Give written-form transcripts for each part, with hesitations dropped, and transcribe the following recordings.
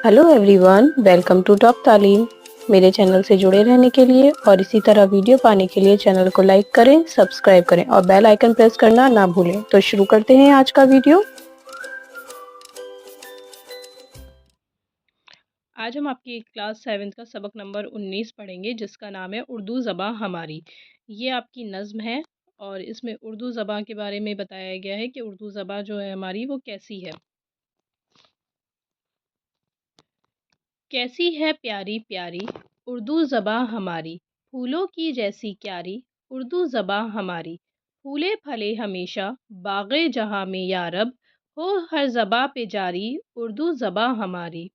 Hello everyone, welcome to top Taleem. मेरे channel से जुड़े रहने के लिए और इसी तरह वीडियो पाने के लिए चैनल को लाइक करें, सब्सक्राइब करें और बेल आइकन प्रेस करना ना भूलें। तो शुरू करते हैं आज का वीडियो। आज हम आपकी क्लास 7 का सबक नंबर 19 पढ़ेंगे, जिसका नाम है उर्दू ज़बां हमारी। ये आपकी नज़्म है और इसमें उर्दू ज़बां के बारे में बताया गया है कि उर्दू ज़बां जो है हमारी वो कैसी है। कैसी है प्यारी प्यारी उर्दू ज़बां हमारी, फूलों की जैसी क्यारी उर्दू ज़बां हमारी। फूले फले हमेशा बाग़े जहाँ में यारब, हो हर ज़बां पे जारी उर्दू ज़बां हमारी।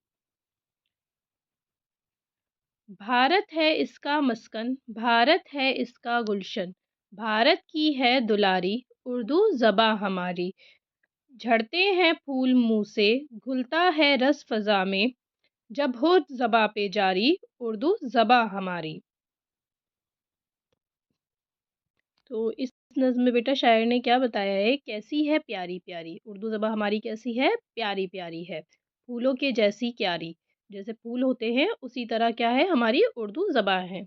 भारत है इसका मस्कन, भारत है इसका गुलशन, भारत की है दुलारी उर्दू ज़बां हमारी। झड़ते हैं फूल मुँह से, घुलता है रस फ़ज़ा में, जब हो ज़बां पे जारी उर्दू ज़बां हमारी। तो इस नज़्म में बेटा शायर ने क्या बताया है, कैसी है प्यारी प्यारी उर्दू ज़बां हमारी, कैसी है प्यारी प्यारी है। फूलों के जैसी क्यारी, जैसे फूल होते हैं उसी तरह क्या है हमारी उर्दू ज़बां है।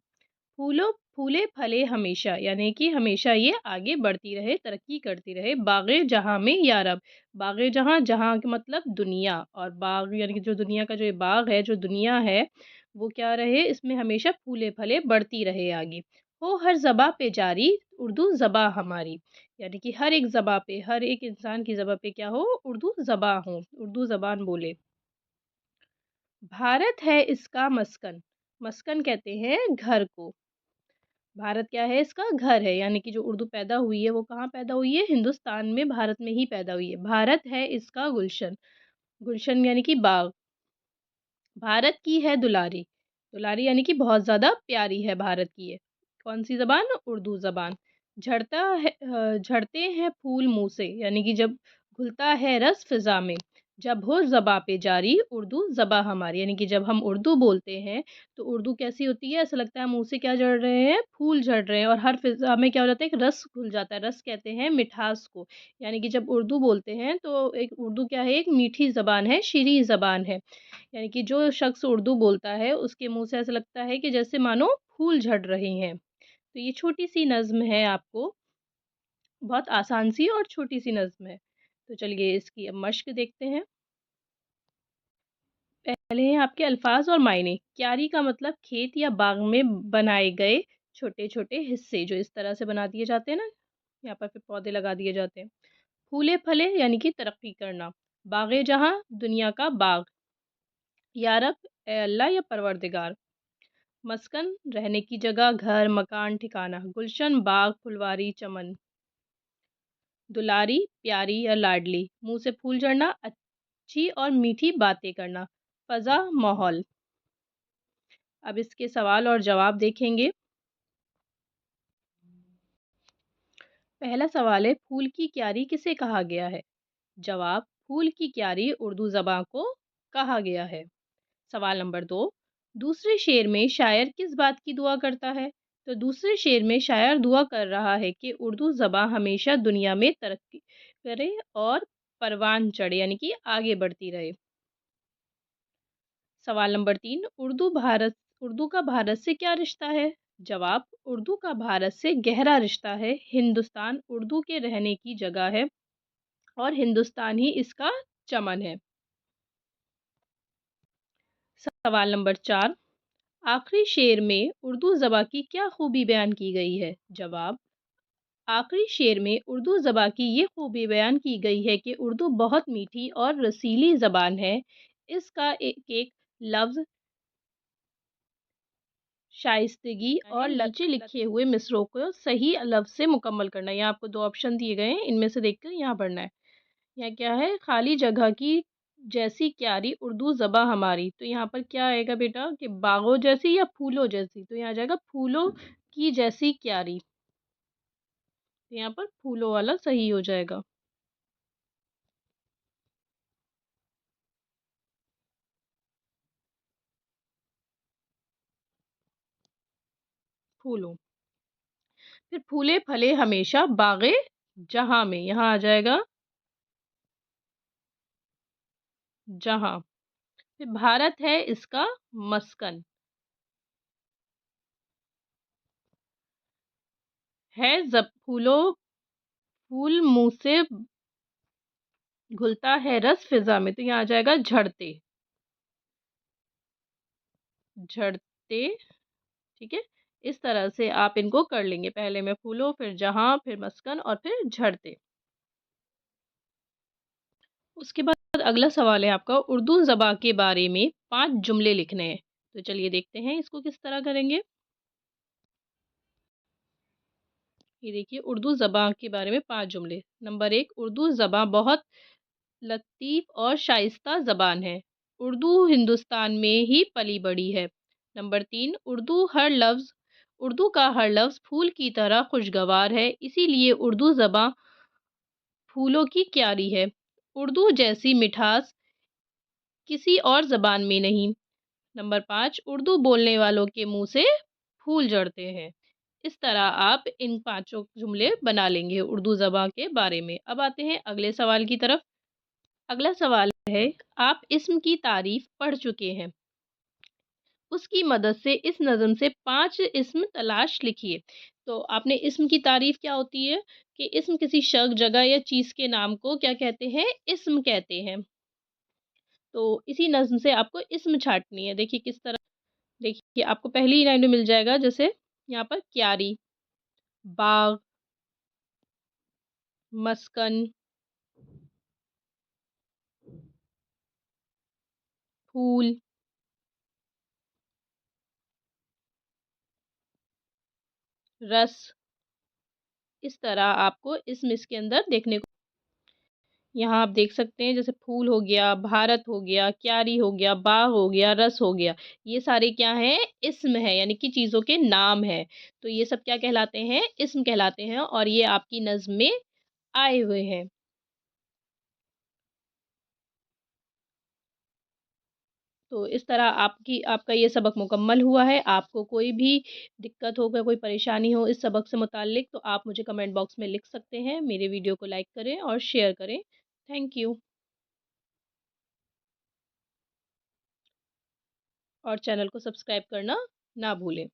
फूलों फूले फले हमेशा, यानी कि हमेशा ये आगे बढ़ती रहे, तरक्की करती रहे। बाग़े जहाँ में यारब, बाग़े जहाँ, जहाँ का मतलब दुनिया, और बाग यानी कि जो दुनिया का जो ये बाग है, जो दुनिया है, वो क्या रहे, इसमें हमेशा फूले फले बढ़ती रहे आगे। हो हर ज़बां पे जारी उर्दू ज़बां हमारी, यानी कि हर एक ज़बां पे, हर एक इंसान की ज़बां पे क्या हो, उर्दू ज़बां हो, उर्दू ज़बान बोले। भारत है इसका मस्कन, मस्कन कहते हैं घर को। भारत क्या है, इसका घर है, यानी कि जो उर्दू पैदा हुई है वो कहाँ पैदा हुई है, हिंदुस्तान में, भारत में ही पैदा हुई है। भारत है इसका गुलशन, गुलशन यानी कि बाग। भारत की है दुलारी, दुलारी यानी कि बहुत ज़्यादा प्यारी है भारत की ये। कौन सी ज़बान, उर्दू ज़बान। झड़ता है झड़ते हैं फूल मुँह से, यानी कि जब घुलता है रस फ़िज़ा में, जब हो ज़बां पे जारी उर्दू ज़बां हमारी, यानी कि जब हम उर्दू बोलते हैं तो उर्दू कैसी होती है, ऐसा लगता है मुँह से क्या झड़ रहे हैं, फूल झड़ रहे हैं, और हर फ़िज़ा में क्या हो जाता है, एक रस घुल जाता है। रस कहते हैं मिठास को, यानी कि जब उर्दू बोलते हैं तो एक उर्दू क्या है, एक मीठी ज़बान है, शीरीं ज़बान है। यानी कि जो शख्स उर्दू बोलता है उसके मुँह से ऐसा लगता है कि जैसे मानो फूल झड़ रहे हैं। तो ये छोटी-सी नज़्म है, आपको बहुत आसान सी और छोटी-सी नज़्म है। तो चलिए इसकी अब मश्क देखते हैं। पहले हैं आपके अल्फ़ाज़ और मायने। क्यारी का मतलब खेत या बाग में बनाए गए छोटे-छोटे हिस्से, जो इस तरह से बना दिए जाते हैं ना, यहाँ पर फिर पौधे लगा दिए जाते हैं। फूले-फले यानी कि तरक्की करना। बाग़-ए-जहाँ दुनिया का बाग। या रब, ए अल्लाह या परवरदिगार। मस्कन रहने की जगह, घर, मकान, ठिकाना। गुलशन बाग, फुलवारी, चमन। दुलारी प्यारी या लाडली, मुंह से फूल झड़ना, अच्छी और मीठी बातें करना। फ़ज़ा माहौल। अब इसके सवाल और जवाब देखेंगे। पहला सवाल है, फूल की क्यारी किसे कहा गया है? जवाब, फूल की क्यारी उर्दू ज़बां को कहा गया है। सवाल नंबर 2, दूसरे शेर में शायर किस बात की दुआ करता है? तो दूसरे शेर में शायर दुआ कर रहा है कि उर्दू ज़बां हमेशा दुनिया में तरक्की करे और परवान चढ़े, यानी कि आगे बढ़ती रहे। सवाल नंबर 3, उर्दू का भारत से क्या रिश्ता है? जवाब, उर्दू का भारत से गहरा रिश्ता है। हिंदुस्तान उर्दू के रहने की जगह है और हिंदुस्तान ही इसका चमन है। सवाल नंबर 4, आखिरी शेर में उर्दू ज़बां की क्या खूबी बयान की गई है? जवाब, आखिरी शेर में उर्दू ज़बां की ये खूबी बयान की गई है कि उर्दू बहुत मीठी और रसीली ज़बान है। इसका एक-एक लफ्ज़ शाइस्तगी और नीचे लिखे हुए मिसरों को सही लफ्ज़ से मुकम्मल करना। यहाँ आपको 2 ऑप्शन दिए गए हैं, इनमें से देखकर यहाँ पढ़ना है। यहाँ क्या है, खाली जगह की जैसी क्यारी उर्दू ज़बां हमारी। तो यहाँ पर क्या आएगा बेटा, कि बागों जैसी या फूलों जैसी? तो यहाँ आ जाएगा फूलों की जैसी क्यारी। तो यहाँ पर फूलों वाला सही हो जाएगा। फूलों, फिर फूले फले हमेशा बाग़े जहाँ में, यहाँ आ जाएगा जहाँ। फिर भारत है इसका मस्कन। है जब फूल मुँह से घुलता है रस फ़िज़ा में, तो यहाँ आ जाएगा झड़ते, झड़ते, ठीक है? इस तरह से आप इनको कर लेंगे। पहले में फूलो, फिर जहाँ, फिर मस्कन और फिर झड़ते। उसके बाद अगला सवाल है आपका, उर्दू ज़बाँ के बारे में 5 जुमले लिखने हैं। तो चलिए देखते हैं इसको किस तरह करेंगे। ये देखिए उर्दू ज़बाँ के बारे में 5 जुमले। नंबर 1, उर्दू ज़बाँ बहुत लतीफ़ और शाइस्ता ज़बान है। उर्दू हिंदुस्तान में ही पली-बड़ी है। नंबर 3, उर्दू का हर लफ्ज़ फूल की तरह खुशगवार है, इसीलिए उर्दू ज़बाँ फूलों की क्यारी है। उर्दू जैसी मिठास किसी और ज़बान में नहीं। नंबर 5, उर्दू बोलने वालों के मुँह से फूल झड़ते हैं। इस तरह आप इन पाँचों जुमले बना लेंगे उर्दू ज़बाँ के बारे में। अब आते हैं अगले सवाल की तरफ। अगला सवाल है, आप इस्म की तारीफ़ पढ़ चुके हैं। उसकी मदद से इस नज़्म से 5 इस्म तलाश लिखिए। तो आपने इस्म की तारीफ़ क्या होती है कि इस्म किसी शख़्स, जगह या चीज़ के नाम को क्या कहते हैं? इस्म कहते हैं। तो इसी नज़्म से आपको इस्म छाँटनी है। देखिए किस तरह, देखिए आपको पहली ही लाइन में मिल जाएगा, जैसे यहाँ पर क्यारी, बाग, मस्कन, फूल, रस, इस तरह आपको इस्म इसके अंदर देखने को, यहाँ आप देख सकते हैं जैसे फूल हो गया, भारत हो गया, क्यारी हो गया, बाग हो गया, रस हो गया। ये सारे क्या हैं? इस्म है, यानी कि चीज़ों के नाम हैं। तो ये सब क्या कहलाते हैं? इस्म कहलाते हैं और ये आपकी नज़्म में आए हुए हैं। तो इस तरह आपका ये सबक मुकम्मल हुआ है। आपको कोई भी दिक्कत हो, कोई परेशानी हो इस सबक से मुताल्लिक, तो आप मुझे कमेंट बॉक्स में लिख सकते हैं। मेरे वीडियो को लाइक करें और शेयर करें। Thank you. और चैनल को सब्सक्राइब करना ना भूलें।